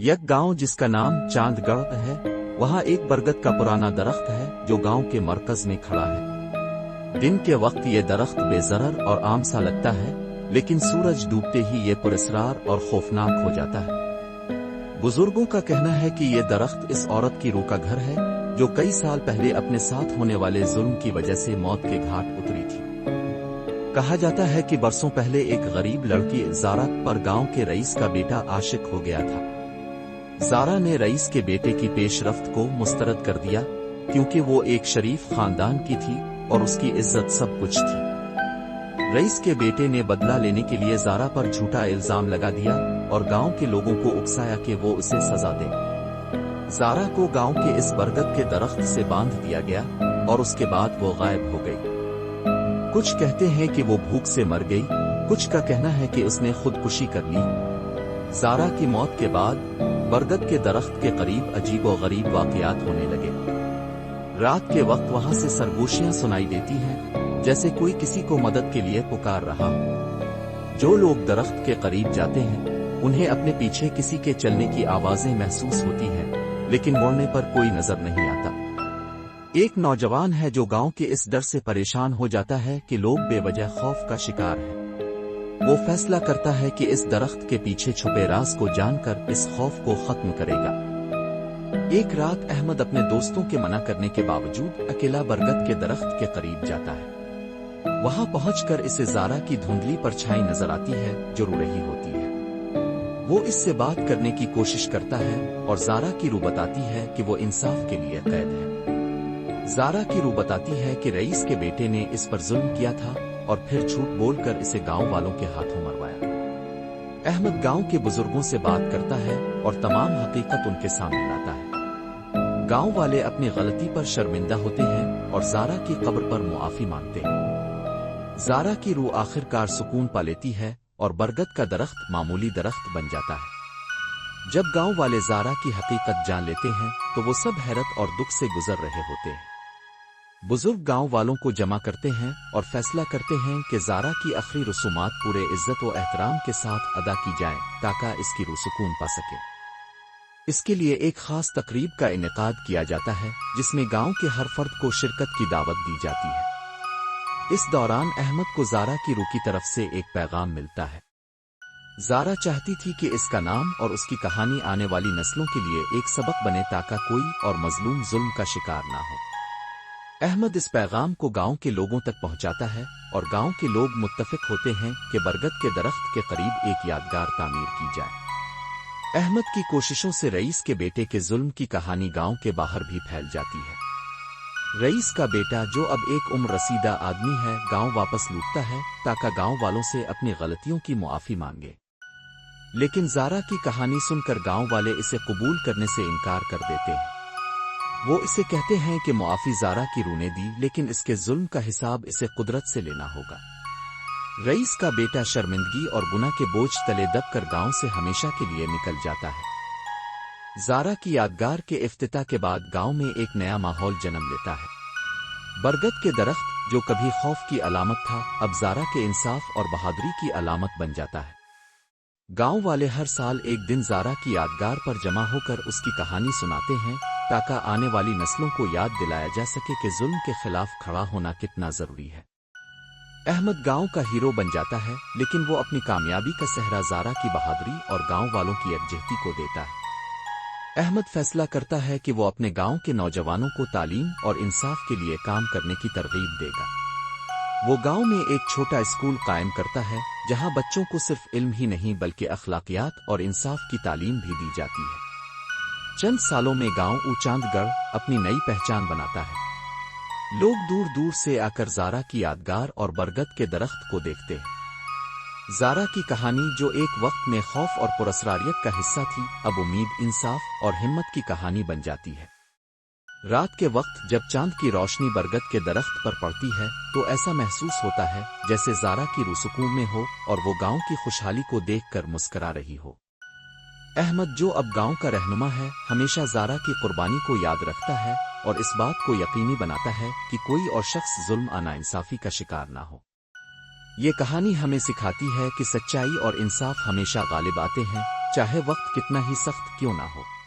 एक गांव जिसका नाम चांदगढ़ है, वहां एक बरगद का पुराना दरख्त है जो गांव के मरकज में खड़ा है। दिन के वक्त ये दरख्त बेज़रर और आम सा लगता है, लेकिन सूरज डूबते ही ये पुरस्रार और खौफनाक हो जाता है। बुजुर्गों का कहना है कि ये दरख्त इस औरत की रूह का घर है जो कई साल पहले अपने साथ होने वाले जुल्म की वजह से मौत के घाट उतरी थी। कहा जाता है कि बरसों पहले एक गरीब लड़की ज़ारा पर गांव के रईस का बेटा आशिक हो गया था। ज़ारा ने रईस के बेटे की पेशरफ्त को मुस्तरद कर दिया, क्योंकि वो एक शरीफ खानदान की थी और उसकी इज्जत सब कुछ थी। रईस के बेटे ने बदला लेने के लिए ज़ारा पर झूठा इल्जाम लगा दिया और गांव के लोगों को उकसाया कि वो उसे सजा दे। ज़ारा को गांव के इस बरगद के दरख्त से बांध दिया गया और उसके बाद वो गायब हो गई। कुछ कहते हैं कि वो भूख से मर गई, कुछ का कहना है कि उसने खुदकुशी कर ली। ज़ारा की मौत के बाद बरगद के दरख्त के करीब अजीबोगरीब वाक़यात होने लगे। रात के वक्त वहां से सरगोशियां सुनाई देती हैं, जैसे कोई किसी को मदद के लिए पुकार रहा हो। जो लोग दरख्त के करीब जाते हैं, उन्हें अपने पीछे किसी के चलने की आवाजें महसूस होती हैं, लेकिन मुड़ने पर कोई नजर नहीं आता। एक नौजवान है जो गांव के इस डर से परेशान हो जाता है कि लोग बेवजह खौफ का शिकार हैं। वो फैसला करता है कि इस दरख्त के पीछे छुपे राज को जानकर इस खौफ को खत्म करेगा। एक रात अहमद अपने दोस्तों के मना करने के बावजूद अकेला बरगद के दरख्त के करीब जाता है। वहां पहुंचकर इसे ज़ारा की धुंधली परछाई नजर आती है जो रो रही होती है। वो इससे बात करने की कोशिश करता है और ज़ारा की रूह बताती है कि वो इंसाफ के लिए कैद है। ज़ारा की रूह बताती है कि रईस के बेटे ने इस पर जुल्म किया था और फिर झूठ बोलकर इसे गांव वालों के हाथों मरवाया। अहमद गांव के बुजुर्गों से बात करता है और तमाम हकीकत उनके सामने लाता है। गांव वाले अपनी गलती पर शर्मिंदा होते हैं और ज़ारा की कब्र पर मुआफी मांगते हैं। ज़ारा की रूह आखिरकार सुकून पा लेती है और बरगद का दरख्त मामूली दरख्त बन जाता है। जब गांव वाले ज़ारा की हकीकत जान लेते हैं तो वो सब हैरत और दुख से गुजर रहे होते हैं। बुजुर्ग गांव वालों को जमा करते हैं और फैसला करते हैं कि ज़ारा की आखिरी रसूमात पूरे इज्जत और एहतराम के साथ अदा की जाए ताकि इसकी रूह सुकून पा सके। इसके लिए एक खास तकरीब का इनेकाद किया जाता है जिसमें गांव के हर फर्द को शिरकत की दावत दी जाती है। इस दौरान अहमद को ज़ारा की रूह की तरफ से एक पैगाम मिलता है। ज़ारा चाहती थी कि इसका नाम और उसकी कहानी आने वाली नस्लों के लिए एक सबक बने ताकि कोई और मजलूम जुल्म का शिकार ना हो। अहमद इस पैगाम को गांव के लोगों तक पहुंचाता है और गांव के लोग मुत्तफिक होते हैं कि बरगद के दरख्त के करीब एक यादगार तामीर की जाए। अहमद की कोशिशों से रईस के बेटे के जुल्म की कहानी गांव के बाहर भी फैल जाती है। रईस का बेटा, जो अब एक उम्र रसीदा आदमी है, गांव वापस लौटता है ताकि गांव वालों से अपनी गलतियों की मुआफी मांगे। लेकिन ज़ारा की कहानी सुनकर गांव वाले इसे कबूल करने से इनकार कर देते हैं। वो इसे कहते हैं कि मुआफी ज़ारा की रूह ने दी, लेकिन इसके जुल्म का हिसाब इसे कुदरत से लेना होगा। रईस का बेटा शर्मिंदगी और गुनाह के बोझ तले दबकर गांव से हमेशा के लिए निकल जाता है। ज़ारा की यादगार के इफ्तिताह के बाद गांव में एक नया माहौल जन्म लेता है। बरगद के दरख्त, जो कभी खौफ की अलामत था, अब ज़ारा के इंसाफ और बहादुरी की अलामत बन जाता है। गांव वाले हर साल एक दिन ज़ारा की यादगार पर जमा होकर उसकी कहानी सुनाते हैं ताकि आने वाली नस्लों को याद दिलाया जा सके कि जुल्म के खिलाफ खड़ा होना कितना जरूरी है। अहमद गांव का हीरो बन जाता है, लेकिन वो अपनी कामयाबी का सेहरा ज़ारा की बहादुरी और गांव वालों की यकजहती को देता है। अहमद फैसला करता है कि वो अपने गांव के नौजवानों को तालीम और इंसाफ के लिए काम करने की तरगीब देगा। वो गांव में एक छोटा स्कूल कायम करता है जहां बच्चों को सिर्फ इल्म ही नहीं बल्कि अखलाकियात और इंसाफ की तालीम भी दी जाती है। चंद सालों में गांव चांदगढ़ अपनी नई पहचान बनाता है। लोग दूर दूर से आकर ज़ारा की यादगार और बरगद के दरख्त को देखते हैं। ज़ारा की कहानी, जो एक वक्त में खौफ और पुरस्रारियत का हिस्सा थी, अब उम्मीद, इंसाफ और हिम्मत की कहानी बन जाती है। रात के वक्त जब चांद की रोशनी बरगद के दरख्त पर पड़ती है तो ऐसा महसूस होता है जैसे ज़ारा की रूह सुकून में हो और वो गांव की खुशहाली को देखकर मुस्करा रही हो। अहमद, जो अब गांव का रहनुमा है, हमेशा ज़ारा की कुर्बानी को याद रखता है और इस बात को यकीनी बनाता है कि कोई और शख्स जुल्म और नाइंसाफी का शिकार ना हो। ये कहानी हमें सिखाती है कि सच्चाई और इंसाफ हमेशा गालिब आते हैं, چاہے وقت کتنا ہی سخت کیوں نہ ہو۔